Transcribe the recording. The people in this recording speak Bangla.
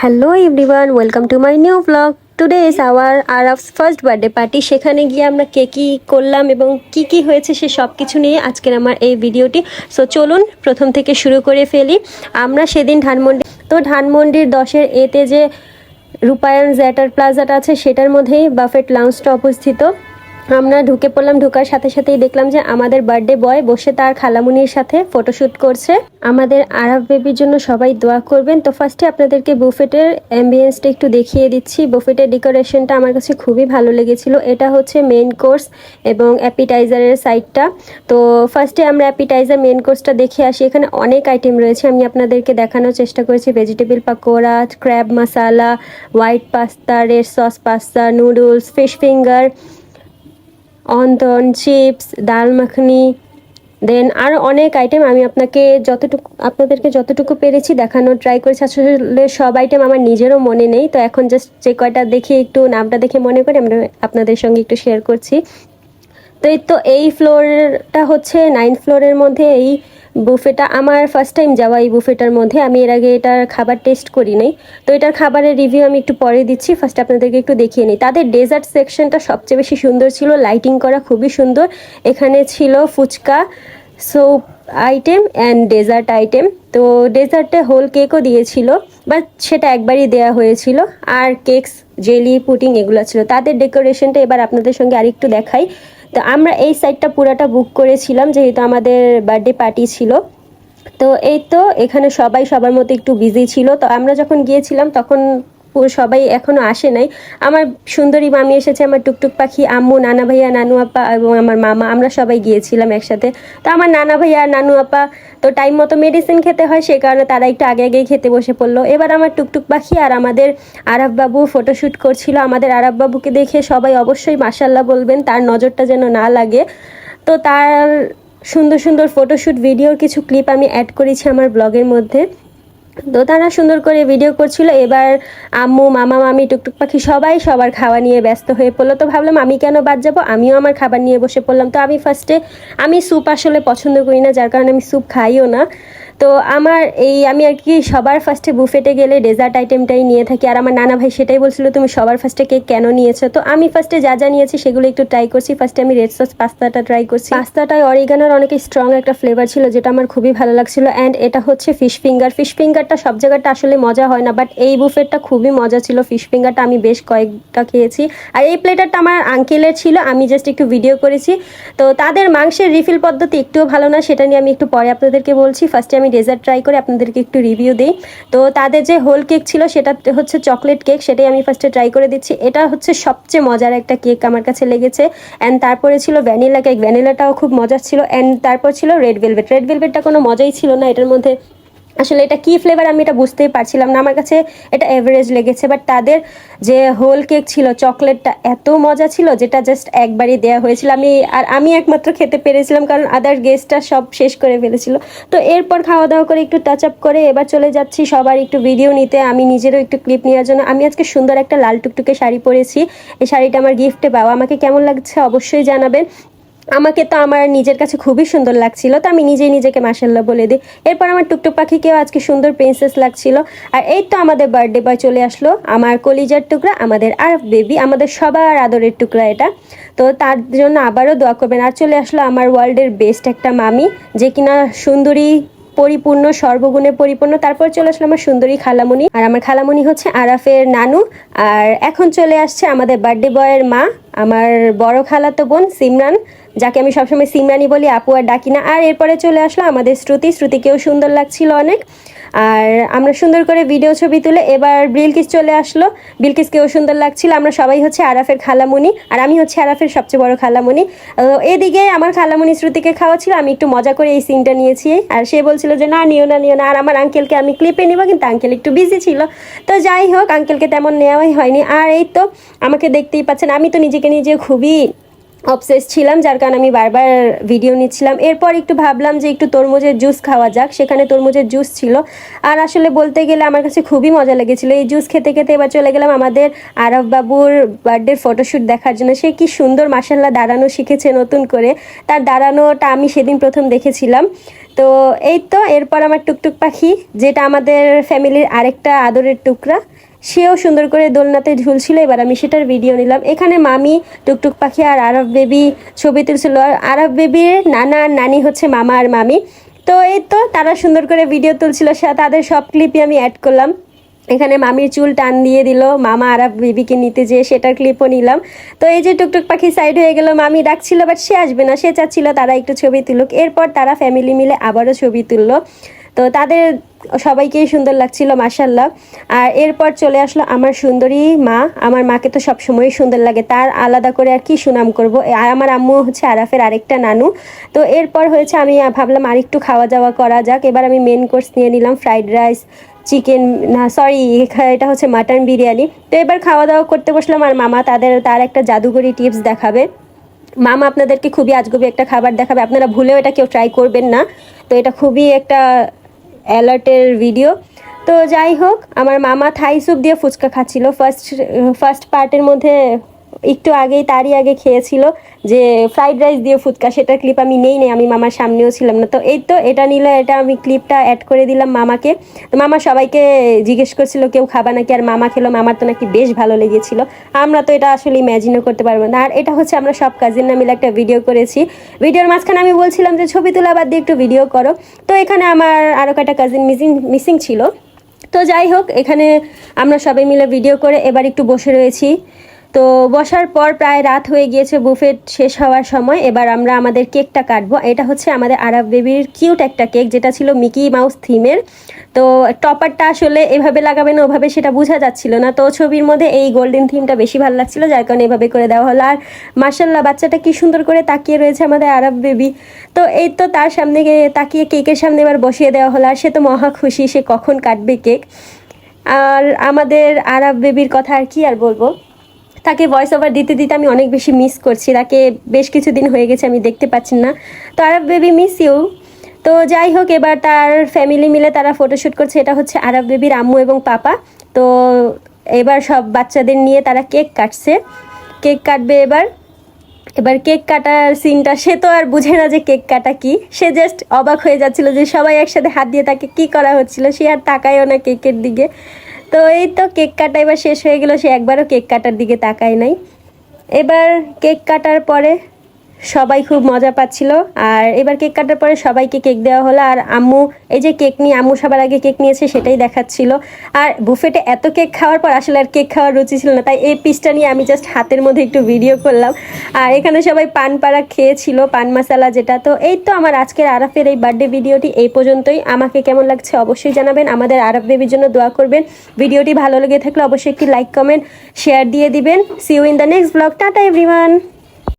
Hello everyone, welcome to my new blog. Today is our Araf's first birthday party. সেখানে গিয়ে আমরা কে কী করলাম এবং কি কি হয়েছে সে সব কিছু নিয়ে আজকের আমার এই ভিডিওটি। সো চলুন প্রথম থেকে শুরু করে ফেলি। আমরা সেদিন ধানমন্ডির 10-এর এতে যে রূপায়ণ জ্যাটার প্লাজাটা আছে সেটার মধ্যেই বাফেট লাউঞ্জটা অবস্থিত। আমরা ঢুকে পড়লাম, ঢোকার সাথে সাথেই দেখলাম যে আমাদের বার্থডে বয় বসে তার খালামুনির সাথে ফটোশ্যুট করছে। আমাদের আরাফ বেবির জন্য সবাই দোয়া করবেন। তো ফার্স্টে আপনাদেরকে বুফেটের অ্যাম্বিয়েন্সটা একটু দেখিয়ে দিচ্ছি। বুফেটের ডেকোরেশনটা আমার কাছে খুবই ভালো লেগেছিল। এটা হচ্ছে মেইন কোর্স এবং অ্যাপিটাইজারের সাইডটা। তো ফার্স্টে আমরা অ্যাপিটাইজার মেইন কোর্সটা দেখে আসি। এখানে অনেক আইটেম রয়েছে, আমি আপনাদেরকে দেখানোর চেষ্টা করেছি। Vegetable pakora, crab masala, white pasta, red sauce pasta, noodles, fish finger, wonton, chips, dal makhani, দেন আরও অনেক আইটেম। আমি আপনাদেরকে যতটুকু পেরেছি দেখানোর ট্রাই করেছি। আসলে সব আইটেম আমার নিজেরও মনে নেই, তো এখন জাস্ট যে কয়টা দেখি একটু নামটা দেখে মনে করি আমরা আপনাদের সঙ্গে একটু শেয়ার করছি। তো এই ফ্লোরটা হচ্ছে 9th ফ্লোরের মধ্যে এই বুফেটা। আমার ফার্স্ট টাইম যাওয়া এই বুফেটার মধ্যে, আমি এর আগে এটার খাবার টেস্ট করি নাই। তো এটার খাবারের রিভিউ আমি একটু পরে দিচ্ছি, ফার্স্ট আপনাদেরকে একটু দেখিয়ে নিই। তাদের ডেজার্ট সেকশনটা সবচেয়ে বেশি সুন্দর ছিল, লাইটিং করা খুবই সুন্দর। এখানে ছিল phuchka, soup item and dessert item. তো ডেজার্টে হোল কেকও দিয়েছিল, বাট সেটা একবারই দেওয়া হয়েছিল। আর কেকস, জেলি, পুডিং এগুলো ছিল। তাদের ডেকোরেশনটা এবার আপনাদের সঙ্গে আরেকটু দেখাই। তো আমরা এই সাইডটা পুরাটা বুক করেছিলাম যেহেতু আমাদের বার্থডে পার্টি ছিল। তো এখানে সবাই সবার মতো একটু বিজি ছিল। তো আমরা যখন গিয়েছিলাম তখন সবাই এখনও আসে নাই। আমার সুন্দরী মামি এসেছে, আমার টুকটুক পাখি, আম্মু, নানা ভাইয়া, নানু আপা এবং আমার মামা, আমরা সবাই গিয়েছিলাম একসাথে। তো আমার নানা ভাইয়া আর নানু আপা তো টাইম মতো মেডিসিন খেতে হয়, সে কারণে তারা একটু আগে আগেই খেতে বসে পড়লো। এবার আমার টুকটুক পাখি আর আমাদের আরাফ বাবু ফটোশ্যুট করছিল। আমাদের আরাফ বাবুকে দেখে সবাই অবশ্যই মাশাল্লাহ বলবেন, তার নজরটা যেন না লাগে। তো তার সুন্দর সুন্দর ফটোশ্যুট ভিডিওর কিছু ক্লিপ আমি অ্যাড করেছি আমার ব্লগের মধ্যে। তো তারা সুন্দর করে ভিডিও করছিল। এবার আম্মু, মামা, মামি, টুকটুক পাখি সবাই সবার খাওয়া নিয়ে ব্যস্ত হয়ে পড়লো। তো ভাবলাম আমি কেন বাদ যাবো, আমিও আমার খাবার নিয়ে বসে পড়লাম। তো আমি স্যুপ আসলে পছন্দ করি না, যার কারণে আমি স্যুপ খাইও না। তো আমি আর কি সবার ফার্স্টে বুফেটে গেলে ডেজার্ট আইটেমটাই নিয়ে থাকি। আর আমার নানা ভাই সেটাই বলছিল তুমি সবার ফার্স্টে কেক কেন নিয়েছো। তো আমি ফার্স্টে যা যা নিয়েছি সেগুলো একটু ট্রাই করছি। ফার্স্টে আমি রেড সস পাস্তাটা ট্রাই করছি। পাস্তাটায় অরিগানোর অনেক স্ট্রং একটা ফ্লেভার ছিল, যেটা আমার খুবই ভালো লাগছিল। অ্যান্ড এটা হচ্ছে ফিশ ফিঙ্গারটা সব জায়গাটা আসলে মজা হয় না, বাট এই বুফেটটা খুবই মজা ছিল। ফিশ ফিঙ্গারটা আমি বেশ কয়েকটা খেয়েছি। আর এই প্লেটারটা আমার আঙ্কেলের ছিল, আমি জাস্ট একটু ভিডিও করেছি। তো তাদের মাংসের রিফিল পদ্ধতি একটুও ভালো না, সেটা নিয়ে আমি একটু পরে আপনাদেরকে বলছি। ফার্স্টে আমি ডেজার্ট ট্রাই করে আপনাদেরকে একটু রিভিউ দিই। তো তাদের যে হোল কেক ছিল সেটা হচ্ছে চকলেট কেক, সেটাই আমি ফার্স্টে ট্রাই করে দিচ্ছি। এটা হচ্ছে সবচেয়ে মজার একটা কেক আমার কাছে লেগেছে। অ্যান্ড তারপরে ছিল ভ্যানিলা কেক, ভ্যানিলাটাও খুব মজার ছিল। অ্যান্ড তারপর ছিল রেড ভেলভেটটা কোনো মজাই ছিল না। এটার মধ্যে আসলে এটা কী ফ্লেভার আমি এটা বুঝতেই পারছিলাম না, আমার কাছে এটা এভারেজ লেগেছে। বাট তাদের যে হোল কেক ছিল চকলেটটা এত মজা ছিল, যেটা জাস্ট একবারই দেওয়া হয়েছিল। আমি একমাত্র খেতে পেরেছিলাম, কারণ আদার গেস্টটা সব শেষ করে ফেলেছিল। তো এরপর খাওয়া দাওয়া করে একটু টাচ আপ করে এবার চলে যাচ্ছি সবার একটু ভিডিও নিতে, আমি নিজেরও একটু ক্লিপ নেওয়ার জন্য। আমি আজকে সুন্দর একটা লাল টুকটুকে শাড়ি পরেছি। এই শাড়িটা আমার গিফটে পাওয়া। আমাকে কেমন লাগছে অবশ্যই জানাবেন। আমাকে তো আমার নিজের কাছে খুবই সুন্দর লাগছিল, তো আমি নিজেকে মাশাল্লাহ বলে দিই। এরপর আমার টুকটুক পাখিকেও আজকে সুন্দর প্রিন্সেস লাগছিল। আর এই তো আমাদের বার্থডে বয় চলে আসলো, আমার কলিজার টুকরা, আমাদের আরফ বেবি, আমাদের সবার আদরের টুকরা এটা। তো তার জন্য আবারও দোয়া করবেন। আর চলে আসলো আমার ওয়ার্ল্ডের বেস্ট একটা মামি, যে কিনা সুন্দরী, পরিপূর্ণ, সর্বগুণে পরিপূর্ণ। তারপর চলে আসলো আমার সুন্দরী খালামণি, আর আমার খালামণি হচ্ছে আরাফের নানু। আর এখন চলে আসছে আমাদের বার্থডে বয়ের মা, আমার বড় খালাতো বোন সিমরান, যাকে আমি সবসময় সিমরানি বলি, আপু আর ডাকি না। আর এরপরে চলে আসলো আমাদের শ্রুতিকেও সুন্দর লাগছিল অনেক। আর আমরা সুন্দর করে ভিডিও ছবি তুলে এবার বিলকিস চলে আসলো, বিলকিসকেও সুন্দর লাগছিল। আমরা সবাই হচ্ছে আরাফের খালামণি, আর আমি হচ্ছে আরাফের সবচেয়ে বড় খালামণি। এদিকে আমার খালামণি শ্রুতিকে খাওয়া ছিল, আমি একটু মজা করে এই সিনটা নিয়েছি। আর সে বলছিল যে না নিও না। আর আমার আঙ্কেলকে আমি ক্লিপে নিব, কিন্তু আঙ্কেল একটু বিজি ছিল। তো যাই হোক, আঙ্কেলকে তেমন নেওয়াই হয়নি। আর এই তো আমাকে দেখতেই পাচ্ছেন, আমি তো নিজে খুবই অবসেস ছিলাম, যার কারণে আমি বারবার ভিডিও নিচ্ছিলাম। এরপর একটু ভাবলাম যে একটু তরমুজের জুস খাওয়া যাক, সেখানে তরমুজের জুস ছিল। আর আসলে বলতে গেলে আমার কাছে খুবই মজা লেগেছিলো এই জুস খেতে খেতে। এবার চলে গেলাম আমাদের আরব বাবুর বার্থডের ফটোশ্যুট দেখার জন্য। সে কি সুন্দর মাশাল্লাহ দাঁড়ানো শিখেছে নতুন করে, তার দাঁড়ানোটা আমি সেদিন প্রথম দেখেছিলাম। তো এই তো এরপর আমার টুকটুক পাখি, যেটা আমাদের ফ্যামিলির আরেকটা আদরের টুকরা, সেও সুন্দর করে দোলনাতে ঝুলছিল। এবার আমি সেটার ভিডিও নিলাম। এখানে মামি, টুকটুক পাখি আর আরব বেবি ছবি তুলছিল। আর আরব বেবির নানা আর নানি হচ্ছে মামা আর মামি। তো এই তো তারা সুন্দর করে ভিডিও তুলছিল, তাদের সব ক্লিপই আমি অ্যাড করলাম। এখানে মামির চুল টান দিয়ে দিল মামা আরব বেবিকে নিতে যেয়ে, সেটার ক্লিপও নিলাম। তো এই যে টুকটুক পাখি সাইড হয়ে গেল, মামি ডাকছিল বাট সে আসবে না, সে চাচ্ছিল তারা একটু ছবি তুলুক। এরপর তারা ফ্যামিলি মিলে আবারও ছবি তুললো। তো তাদের সবাইকেই সুন্দর লাগছিল মাশাল্লাহ। আর এরপর চলে আসলো আমার সুন্দরী মা। আমার মাকে তো সবসময়ই সুন্দর লাগে, তার আলাদা করে আর কি সুনাম করব। আর আমার আম্মু হচ্ছে আরাফের আরেকটা নানু। তো এরপর হয়েছে আমি ভাবলাম আরেকটু খাওয়া দাওয়া করা যাক। এবার আমি মেন কোর্স নিয়ে নিলাম ফ্রাইড রাইস, চিকেন, না সরি এটা হচ্ছে মাটন বিরিয়ানি। তো এবার খাওয়া দাওয়া করতে বসলাম। আর মামা তার একটা জাদুকরি টিপস দেখাবে। মামা আপনাদেরকে খুবই আজগবি একটা খাবার দেখাবে, আপনারা ভুলেও এটা কেউ ট্রাই করবেন না। তো এটা খুবই একটা অ্যালার্টের ভিডিও। তো যাই হোক, আমার মামা থাই স্যুপ দিয়ে ফুচকা খাচ্ছিল। ফার্স্ট পার্টের মধ্যে একটু আগেই তারই আগে খেয়েছিল যে ফ্রাইড রাইস দিয়ে ফুচকা, সেটার ক্লিপ আমি নেই, আমি মামার সামনেও ছিলাম না। তো এই তো এটা নিলে, এটা আমি ক্লিপটা অ্যাড করে দিলাম মামাকে। তো মামা সবাইকে জিজ্ঞেস করছিল কেউ খাবা নাকি, আর মামা খেলো। মামার তো নাকি বেশ ভালো লেগেছিল। আমরা তো এটা আসলে ইম্যাজিনও করতে পারবো না। আর এটা হচ্ছে আমরা সব কাজিনরা মিলে একটা ভিডিও করেছি। ভিডিওর মাঝখানে আমি বলছিলাম যে ছবি তোলা বাদ দিয়ে একটু ভিডিও করো। তো এখানে আমার আরও কয়েকটা কাজিন মিসিং ছিল। তো যাই হোক, এখানে আমরা সবাই মিলে ভিডিও করে এবার একটু বসে রয়েছি। তো বসার পর প্রায় রাত হয়ে গিয়েছে, বুফেট শেষ হওয়ার সময়। এবার আমরা আমাদের কেকটা কাটবো। এটা হচ্ছে আমাদের আরব বেবির কিউট একটা কেক, যেটা ছিল মিকি মাউস থিমের। তো টপারটা আসলে এভাবে লাগাবে না ওভাবে সেটা বোঝা যাচ্ছিল না। তো ছবির মধ্যে এই গোল্ডেন থিমটা বেশি ভালো লাগছিল, যার কারণে এভাবে করে দেওয়া হলো। আর মার্শাল্লাহ বাচ্চাটা কি সুন্দর করে তাকিয়ে রয়েছে আমাদের আরব বেবি। তো এই তো তার সামনে তাকিয়ে কেকের সামনে এবার বসিয়ে দেওয়া হলো। আর সে তো মহা খুশি, সে কখন কাটবে কেক। আর আমাদের আরব বেবির কথা আর কি আর বলবো, তাকে ভয়েস ওভার দিতে দিতে আমি অনেক বেশি মিস করছি। তাকে বেশ কিছুদিন হয়ে গেছে আমি দেখতে পাচ্ছি না। তো আরব বেবি মিস ইউ। তো যাই হোক, এবার তার ফ্যামিলি মিলে তারা ফটোশ্যুট করছে। এটা হচ্ছে আরব বেবির আম্মু এবং পাপা। তো এবার সব বাচ্চাদের নিয়ে তারা কেক কাটছে, কেক কাটবে এবার কেক কাটার সিনটা, সে তো আর বুঝে না যে কেক কাটা কি। সে জাস্ট অবাক হয়ে যাচ্ছিল যে সবাই একসাথে হাত দিয়ে তাকে কি করা হচ্ছিল, সে আর তাকায়ও না কেকের দিকে। তো এই তো কেক কাটা এবার শেষ হয়ে গেল, সে একবারও কেক কাটার দিকে তাকায় নাই। এবার কেক কাটার পরে সবাই খুব মজা পাচ্ছিল। আর এবার কেক কাটার পরে সবাইকে কেক দেওয়া হলো। আর আম্মু এই যে কেক নিয়ে, আম্মু সবার আগে কেক নিয়েছে সেটাই দেখাচ্ছিল। আর বুফেটে এত কেক খাওয়ার পর আসলে আর কেক খাওয়ার রুচি ছিল না, তাই এই পিসটা নিয়ে আমি জাস্ট হাতের মধ্যে একটু ভিডিও করলাম। আর এখানে সবাই পান পাড়া খেয়েছিল, পান মশালা যেটা। তো এই তো আমার আজকের আরাফের এই বার্থডে ভিডিওটি এই পর্যন্তই। আমাকে কেমন লাগছে অবশ্যই জানাবেন, আমাদের আরাফ বেবির জন্য দোয়া করবেন। ভিডিওটি ভালো লেগে থাকলে অবশ্যই একটি লাইক, কমেন্ট, শেয়ার দিয়ে দিবেন। See you in the next blog. Tata everyone.